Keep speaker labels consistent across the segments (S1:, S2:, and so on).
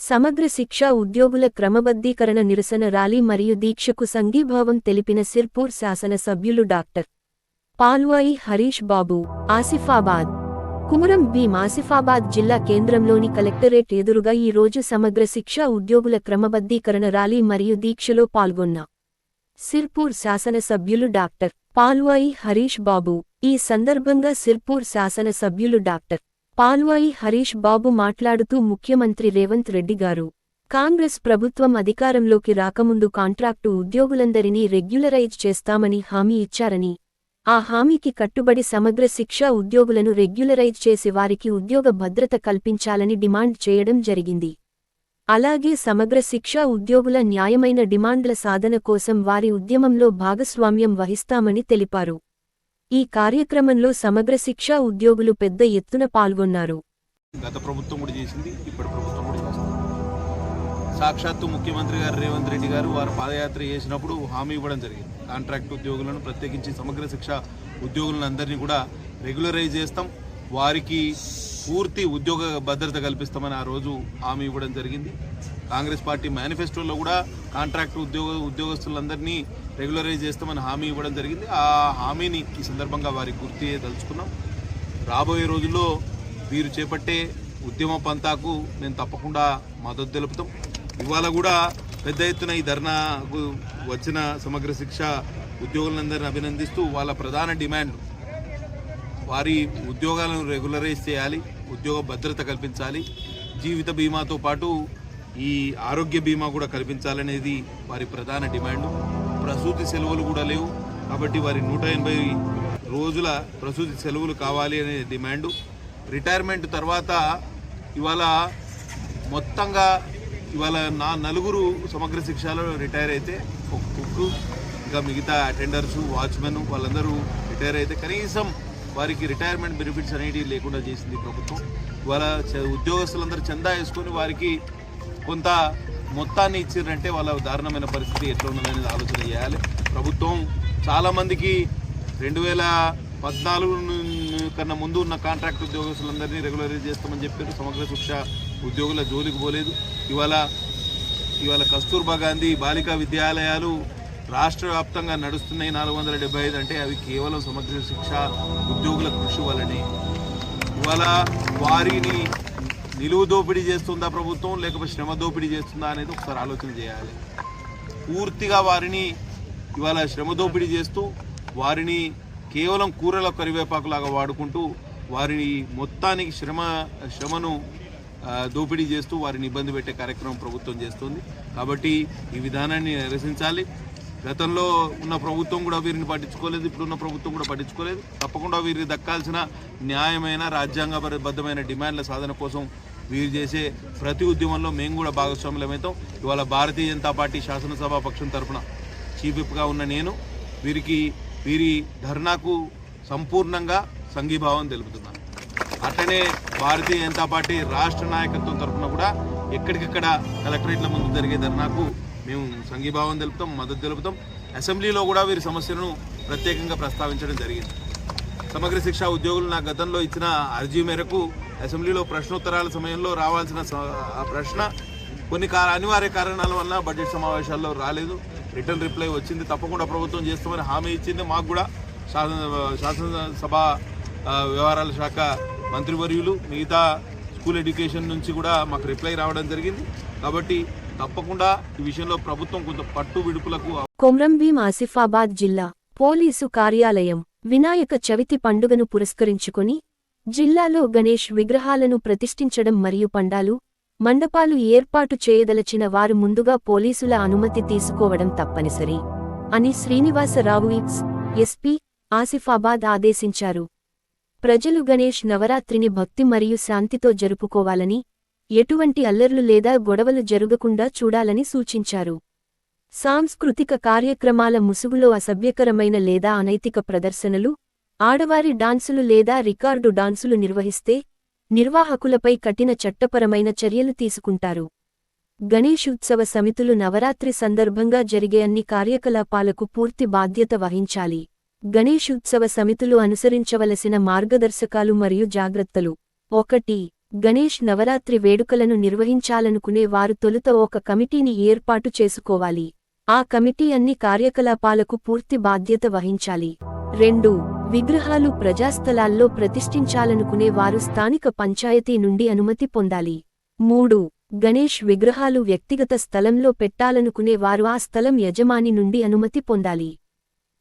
S1: సమగ్ర శిక్ష ఉద్యోగుల క్రమబద్ధీకరణ నిరసన ర్యాలీ మరియు దీక్షకు సంఘీభావం తెలిపిన సిర్పూర్ శాసన సభ్యులు డాక్టర్ పాల్వాయి హరీష్ బాబు. ఆసిఫాబాద్ కుమురం భీం ఆసిఫాబాద్ జిల్లా కేంద్రంలోని కలెక్టరేట్ ఎదురుగా ఈ రోజు సమగ్ర శిక్ష ఉద్యోగుల క్రమబద్ధీకరణ ర్యాలీ మరియు దీక్షలో పాల్గొన్న సిర్పూర్ శాసన సభ్యులు డాక్టర్ పాల్వాయి హరీష్ బాబు. ఈ సందర్భంగా సిర్పూర్ శాసన సభ్యులు డాక్టర్ పాల్వాయి హరీష్ బాబు మాట్లాడుతూ ముఖ్యమంత్రి రేవంత్ రెడ్డి గారు కాంగ్రెస్ ప్రభుత్వం అధికారంలోకి రాకముందు కాంట్రాక్టు ఉద్యోగులందరినీ రెగ్యులరైజ్ చేస్తామని హామీ ఇచ్చారని, ఆ హామీకి కట్టుబడి సమగ్ర శిక్ష ఉద్యోగులను రెగ్యులరైజ్ చేసి వారికి ఉద్యోగ భద్రత కల్పించాలని డిమాండ్ చేయడం జరిగింది. అలాగే సమగ్ర శిక్ష ఉద్యోగుల న్యాయమైన డిమాండ్ల సాధన కోసం వారి ఉద్యమంలో భాగస్వామ్యం వహిస్తామని తెలిపారు. ఈ కార్యక్రమంలో సమగ్ర శిక్ష ఉద్యోగులు పెద్ద ఎత్తున పాల్గొన్నారు.
S2: గత ప్రభుత్వం కూడా చేసింది, ఇప్పటి ప్రభుత్వం కూడా చేస్తుంది. సాక్షాత్తు ముఖ్యమంత్రి గారు రేవంత్ రెడ్డి గారు వారు పాదయాత్ర చేసినప్పుడు హామీ ఇవ్వడం జరిగింది. కాంట్రాక్ట్ ఉద్యోగులను ప్రత్యేకించి సమగ్ర శిక్ష ఉద్యోగులందరినీ కూడా రెగ్యులరైజ్ చేస్తాం, వారికి పూర్తి ఉద్యోగ భద్రత కల్పిస్తామని ఆ రోజు హామీ ఇవ్వడం జరిగింది. కాంగ్రెస్ పార్టీ మేనిఫెస్టోలో కూడా కాంట్రాక్ట్ ఉద్యోగస్తులందరినీ రెగ్యులరైజ్ చేస్తామని హామీ ఇవ్వడం జరిగింది. ఆ హామీని ఈ సందర్భంగా వారికి గుర్తు చేయదలుచుకున్నాం. రాబోయే రోజుల్లో వీరు చేపట్టే ఉద్యమ పంతాకు మేము తప్పకుండా మద్దతు తెలుపుతాం. ఇవాళ కూడా పెద్ద ఎత్తున ఈ ధర్నాకు వచ్చిన సమగ్ర శిక్ష ఉద్యోగులందరినీ అభినందిస్తూ వాళ్ళ ప్రధాన డిమాండ్ వారి ఉద్యోగాలను రెగ్యులరైజ్ చేయాలి, ఉద్యోగ భద్రత కల్పించాలి, జీవిత బీమాతో పాటు ఈ ఆరోగ్య బీమా కూడా కల్పించాలనేది వారి ప్రధాన డిమాండు. ప్రసూతి సెలవులు కూడా లేవు కాబట్టి వారి 180 రోజుల ప్రసూతి సెలవులు కావాలి అనే డిమాండు. రిటైర్మెంట్ తర్వాత ఇవాళ మొత్తంగా ఇవాళ నలుగురు సమగ్ర శిక్షలో రిటైర్ అయితే, ఒక కుక్ ఇంకా మిగతా అటెండర్స్ వాచ్మెన్ వాళ్ళందరూ రిటైర్ అయితే కనీసం వారికి రిటైర్మెంట్ బెనిఫిట్స్ అనేవి లేకుండా చేసింది ప్రభుత్వం. ఇవాళ ఉద్యోగస్తులందరూ చందా వేసుకొని వారికి కొంత మొత్తాన్ని ఇచ్చారంటే వాళ్ళ దారుణమైన పరిస్థితి ఎట్లా ఉన్నదనేది ఆలోచన చేయాలి. ప్రభుత్వం చాలామందికి 2014 కన్నా ముందు ఉన్న కాంట్రాక్ట్ ఉద్యోగస్తులందరినీ రెగ్యులరైజ్ చేస్తామని చెప్పారు. సమగ్ర శిక్ష ఉద్యోగుల జోలికి పోలేదు. ఇవాళ కస్తూర్బా గాంధీ బాలికా విద్యాలయాలు రాష్ట్ర వ్యాప్తంగా నడుస్తున్నాయి 475. అంటే అవి కేవలం సమగ్ర శిక్ష ఉద్యోగుల కృషి వల్లనే. ఇవాళ వారిని నిలువు దోపిడీ చేస్తుందా ప్రభుత్వం, లేకపోతే శ్రమ దోపిడీ చేస్తుందా అనేది ఒకసారి ఆలోచన చేయాలి. పూర్తిగా వారిని ఇవాళ శ్రమ దోపిడీ చేస్తూ వారిని కేవలం కూరల కరివేపాకులాగా వాడుకుంటూ వారిని మొత్తానికి శ్రమను దోపిడీ చేస్తూ వారిని ఇబ్బంది పెట్టే కార్యక్రమం ప్రభుత్వం చేస్తుంది. కాబట్టి ఈ విధానాన్ని నిరసించాలి. గతంలో ఉన్న ప్రభుత్వం కూడా వీరిని పట్టించుకోలేదు, ఇప్పుడున్న ప్రభుత్వం కూడా పట్టించుకోలేదు. తప్పకుండా వీరికి దక్కాల్సిన న్యాయమైన రాజ్యాంగబద్ధమైన డిమాండ్ల సాధన కోసం వీరు చేసే ప్రతి ఉద్యమంలో మేము కూడా భాగస్వాములమవుతాం. ఇవాళ భారతీయ జనతా పార్టీ శాసనసభ పక్షం తరఫున చీఫ్ విప్గా ఉన్న నేను వీరి ధర్నాకు సంపూర్ణంగా సంఘీభావం తెలుపుతున్నాను. అట్లనే భారతీయ జనతా పార్టీ రాష్ట్ర నాయకత్వం తరఫున కూడా ఎక్కడికక్కడ కలెక్టరేట్ల ముందు జరిగే ధర్నాకు మేము సంఘీభావం తెలుపుతాం, మద్దతు తెలుపుతాం. అసెంబ్లీలో కూడా వీరి సమస్యలను ప్రత్యేకంగా ప్రస్తావించడం జరిగింది. సమగ్ర శిక్ష ఉద్యోగులు నా గతంలో ఇచ్చిన అర్జీ మేరకు అసెంబ్లీలో ప్రశ్నోత్తరాల సమయంలో రావాల్సిన ప్రశ్న కొన్ని అనివార్య కారణాల వల్ల బడ్జెట్ సమావేశాల్లో రాలేదు. రిటర్న్ రిప్లై వచ్చింది, తప్పకుండా ప్రభుత్వం చేస్తామని హామీ ఇచ్చింది. మాకు కూడా శాసనసభ వ్యవహారాల శాఖ మంత్రివర్యులు మిగతా స్కూల్ ఎడ్యుకేషన్ నుంచి కూడా మాకు రిప్లై రావడం జరిగింది. కాబట్టి తప్పకుండా ఈ విషయంలో ప్రభుత్వం కొంత పట్టు విడుపులకు.
S1: కొమ్రం భీం ఆసిఫాబాద్ జిల్లా పోలీసు కార్యాలయం వినాయక చవితి పండుగను పురస్కరించుకుని జిల్లాలో గణేష్ విగ్రహాలను ప్రతిష్ఠించడం మరియు పండాలు, మండపాలు ఏర్పాటు చేయదలచిన వారు ముందుగా పోలీసుల అనుమతి తీసుకోవడం తప్పనిసరి అని శ్రీనివాసరావు ఎస్పీ ఆసిఫాబాద్ ఆదేశించారు. ప్రజలు గణేష్ నవరాత్రిని భక్తి మరియు శాంతితో జరుపుకోవాలని, ఎటువంటి అల్లర్లు లేదా గొడవలు జరగకుండా చూడాలని సూచించారు. సాంస్కృతిక కార్యక్రమాల ముసుగులో అసభ్యకరమైన లేదా అనైతిక ప్రదర్శనలు, ఆడవారి డాన్సులు లేదా రికార్డు డాన్సులు నిర్వహిస్తే నిర్వాహకులపై కఠిన చట్టపరమైన చర్యలు తీసుకుంటారు. గణేశోత్సవ సమితులు నవరాత్రి సందర్భంగా జరిగే అన్ని కార్యకలాపాలకు పూర్తి బాధ్యత వహించాలి. గణేశోత్సవ సమితులు అనుసరించవలసిన మార్గదర్శకాలు మరియు జాగ్రత్తలు. 1. గణేష్ నవరాత్రి వేడుకలను నిర్వహించాలనుకునే వారు తొలుత ఒక కమిటీని ఏర్పాటు చేసుకోవాలి. ఆ కమిటీ అన్ని కార్యకలాపాలకు పూర్తి బాధ్యత వహించాలి. 2. విగ్రహాలు ప్రజాస్థలాల్లో ప్రతిష్ఠించాలనుకునే వారు స్థానిక పంచాయతీ నుండి అనుమతి పొందాలి. 3. గణేష్ విగ్రహాలు వ్యక్తిగత స్థలంలో పెట్టాలనుకునే వారు ఆ స్థలం యజమాని నుండి అనుమతి పొందాలి.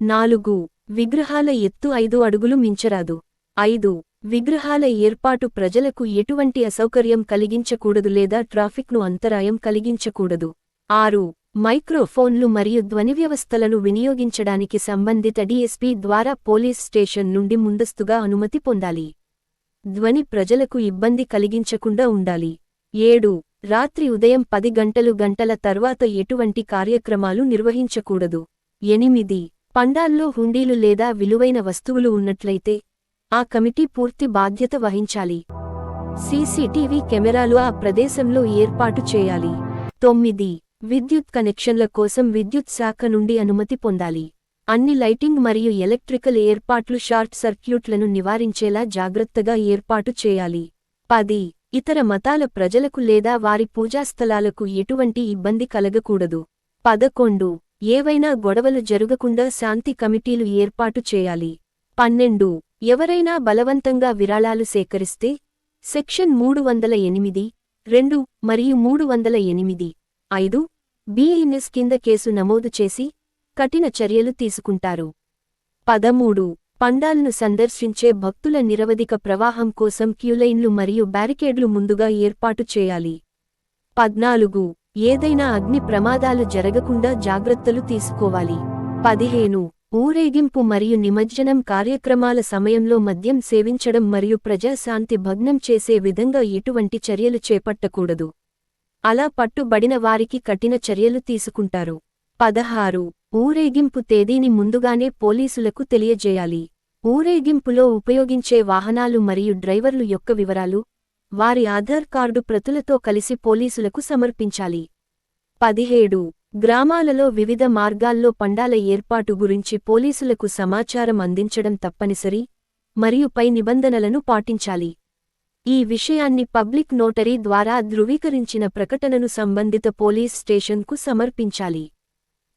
S1: 4. విగ్రహాల ఎత్తు 5 అడుగులు మించరాదు. 5. విగ్రహాల ఏర్పాటు ప్రజలకు ఎటువంటి అసౌకర్యం కలిగించకూడదు లేదా ట్రాఫిక్ను అంతరాయం కలిగించకూడదు. 6. మైక్రోఫోన్లు మరియు ధ్వని వ్యవస్థలను వినియోగించడానికి సంబంధిత డీఎస్పీ ద్వారా పోలీస్ స్టేషన్ నుండి ముందస్తుగా అనుమతి పొందాలి. ధ్వని ప్రజలకు ఇబ్బంది కలిగించకుండా ఉండాలి. 7. రాత్రి ఉదయం 10 గంటల తర్వాత ఎటువంటి కార్యక్రమాలు నిర్వహించకూడదు. 8. పండాల్లో హుండీలు లేదా విలువైన వస్తువులు ఉన్నట్లయితే ఆ కమిటీ పూర్తి బాధ్యత వహించాలి. సీసీటీవీ కెమెరాలు ఆ ప్రదేశంలో ఏర్పాటు చేయాలి. 9. విద్యుత్ కనెక్షన్ల కోసం విద్యుత్ శాఖ నుండి అనుమతి పొందాలి. అన్ని లైటింగ్ మరియు ఎలక్ట్రికల్ ఏర్పాట్లు షార్ట్ సర్క్యూట్లను నివారించేలా జాగ్రత్తగా ఏర్పాటు చేయాలి. 10. ఇతర మతాల ప్రజలకు లేదా వారి పూజాస్థలాలకు ఎటువంటి ఇబ్బంది కలగకూడదు. 11. ఏవైనా గొడవలు జరగకుండా శాంతి కమిటీలు ఏర్పాటు చేయాలి. 12. ఎవరైనా బలవంతంగా విరాళాలు సేకరిస్తే సెక్షన్ 308, 2 మరియు 308, 5 BINS కింద కేసు నమోదు చేసి కఠిన చర్యలు తీసుకుంటారు. 13. పండాల్ను సందర్శించే భక్తుల నిరవధిక ప్రవాహం కోసం క్యూలైన్లు మరియు బ్యారికేడ్లు ముందుగా ఏర్పాటు చేయాలి. 14. ఏదైనా అగ్ని ప్రమాదాలు జరగకుండా జాగ్రత్తలు తీసుకోవాలి. 15. ఊరేగింపు మరియు నిమజ్జనం కార్యక్రమాల సమయంలో మద్యం సేవించడం మరియు ప్రజాశాంతి భగ్నం చేసే విధంగా ఎటువంటి చర్యలు చేపట్టకూడదు. అలా పట్టుబడిన వారికి కఠిన చర్యలు తీసుకుంటారు. 16. ఊరేగింపు తేదీని ముందుగానే పోలీసులకు తెలియజేయాలి. ఊరేగింపులో ఉపయోగించే వాహనాలు మరియు డ్రైవర్లు యొక్క వివరాలు, వారి ఆధార్ కార్డు ప్రతులతో కలిసి పోలీసులకు సమర్పించాలి. 17. గ్రామాలలో వివిధ మార్గాల్లో పండాల ఏర్పాటు గురించి పోలీసులకు సమాచారం అందించడం తప్పనిసరి మరియు పై నిబంధనలను పాటించాలి. ఈ విషయాన్ని పబ్లిక్ నోటరీ ద్వారా ధృవీకరించిన ప్రకటనను సంబంధిత పోలీస్ స్టేషన్కు సమర్పించాలి.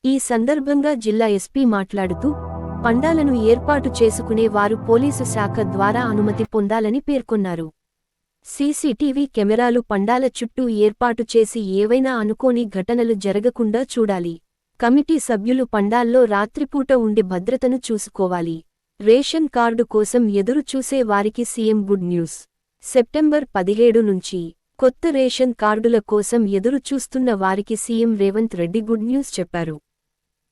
S1: ఈ సందర్భంగా జిల్లా ఎస్పీ మాట్లాడుతూ, పండాలను ఏర్పాటు చేసుకునే వారు పోలీసు శాఖ ద్వారా అనుమతి పొందాలని పేర్కొన్నారు. సీసీటీవీ కెమెరాలు పండాల చుట్టూ ఏర్పాటు చేసి ఏవైనా అనుకోని ఘటనలు జరగకుండా చూడాలి. కమిటీ సభ్యులు పండాల్లో రాత్రిపూట ఉండి భద్రతను చూసుకోవాలి. రేషన్ కార్డు కోసం ఎదురు చూసే వారికి సీఎం గుడ్ న్యూస్. సెప్టెంబర్ 17 నుంచి కొత్త రేషన్ కార్డుల కోసం ఎదురు చూస్తున్న వారికి CM Revanth Reddy good news చెప్పారు.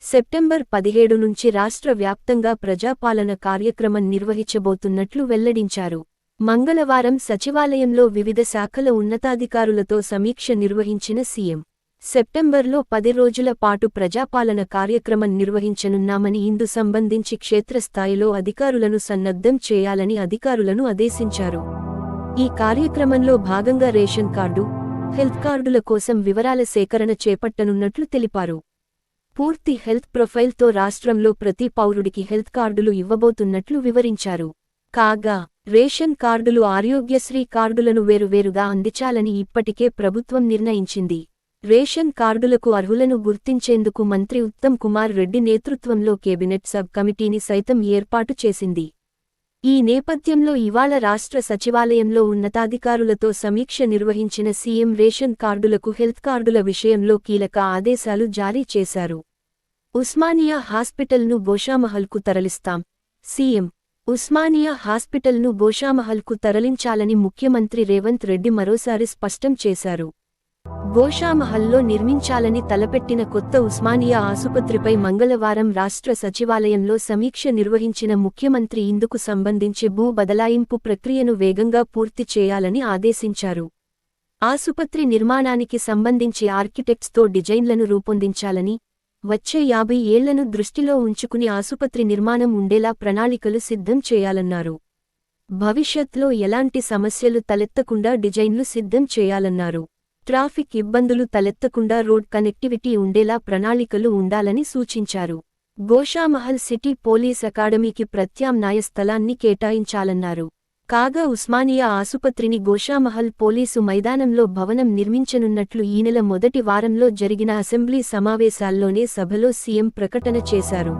S1: సెప్టెంబర్ 17 నుంచి రాష్ట్ర వ్యాప్తంగా ప్రజాపాలన కార్యక్రమం నిర్వహించబోతున్నట్లు వెల్లడించారు. మంగళవారం సచివాలయంలో వివిధ శాఖల ఉన్నతాధికారులతో సమీక్ష నిర్వహించిన సీఎం, సెప్టెంబర్లో 10 రోజుల పాటు ప్రజాపాలన కార్యక్రమం నిర్వహించనున్నామని ఇందు సంబంధించి క్షేత్రస్థాయిలో అధికారులను సన్నద్ధం చేయాలని అధికారులను ఆదేశించారు. ఈ కార్యక్రమంలో భాగంగా రేషన్ కార్డు, హెల్త్ కార్డుల కోసం వివరాల సేకరణ చేపట్టనున్నట్లు తెలిపారు. పూర్తి హెల్త్ ప్రొఫైల్తో రాష్ట్రంలో ప్రతి పౌరుడికి హెల్త్ కార్డులు ఇవ్వబోతున్నట్లు వివరించారు. కాగా రేషన్ కార్డులు ఆరోగ్యశ్రీ కార్డులను వేరువేరుగా అందించాలని ఇప్పటికే ప్రభుత్వం నిర్ణయించింది. రేషన్ కార్డులకు అర్హులను గుర్తించేందుకు మంత్రి ఉత్తమ్ కుమార్ రెడ్డి నేతృత్వంలో కేబినెట్ సబ్ కమిటీని సైతం ఏర్పాటు చేసింది. ఈ నేపథ్యంలో ఇవాళ రాష్ట్ర సచివాలయంలో ఉన్నతాధికారులతో సమీక్ష నిర్వహించిన సీఎం రేషన్ కార్డులకు హెల్త్ కార్డుల విషయంలో కీలక ఆదేశాలు జారీ చేశారు. ఉస్మానియా హాస్పిటల్ను గోషామహల్కు తరలిస్తాం. సీఎం ఉస్మానియా హాస్పిటల్ను గోషామహల్కు తరలించాలని ముఖ్యమంత్రి రేవంత్ రెడ్డి మరోసారి స్పష్టం చేశారు. గోషామహల్లో నిర్మించాలని తలపెట్టిన కొత్త ఉస్మానియా ఆసుపత్రిపై మంగళవారం రాష్ట్ర సచివాలయంలో సమీక్ష నిర్వహించిన ముఖ్యమంత్రి ఇందుకు సంబంధించి భూ బదలాయింపు ప్రక్రియను వేగంగా పూర్తి చేయాలని ఆదేశించారు. ఆసుపత్రి నిర్మాణానికి సంబంధించి ఆర్కిటెక్ట్స్తో డిజైన్లను రూపొందించాలని, వచ్చే 50 ఏళ్లను దృష్టిలో ఉంచుకుని ఆసుపత్రి నిర్మాణం ఉండేలా ప్రణాళికలు సిద్ధం చేయాలన్నారు. భవిష్యత్లో ఎలాంటి సమస్యలు తలెత్తకుండా డిజైన్లు సిద్ధం చేయాలన్నారు. ట్రాఫిక్ ఇబ్బందులు తలెత్తకుండా రోడ్ కనెక్టివిటీ ఉండేలా ప్రణాళికలు ఉండాలని సూచించారు. గోషామహల్ సిటీ పోలీస్ అకాడమీకి ప్రత్యామ్నాయ స్థలాన్ని కేటాయించాలన్నారు. కాగా ఉస్మానియా ఆసుపత్రిని గోషామహల్ పోలీసు మైదానంలో భవనం నిర్మించనున్నట్లు ఈ నెల మొదటి వారంలో జరిగిన అసెంబ్లీ సమావేశాల్లోనే సభలో సీఎం ప్రకటన చేశారు.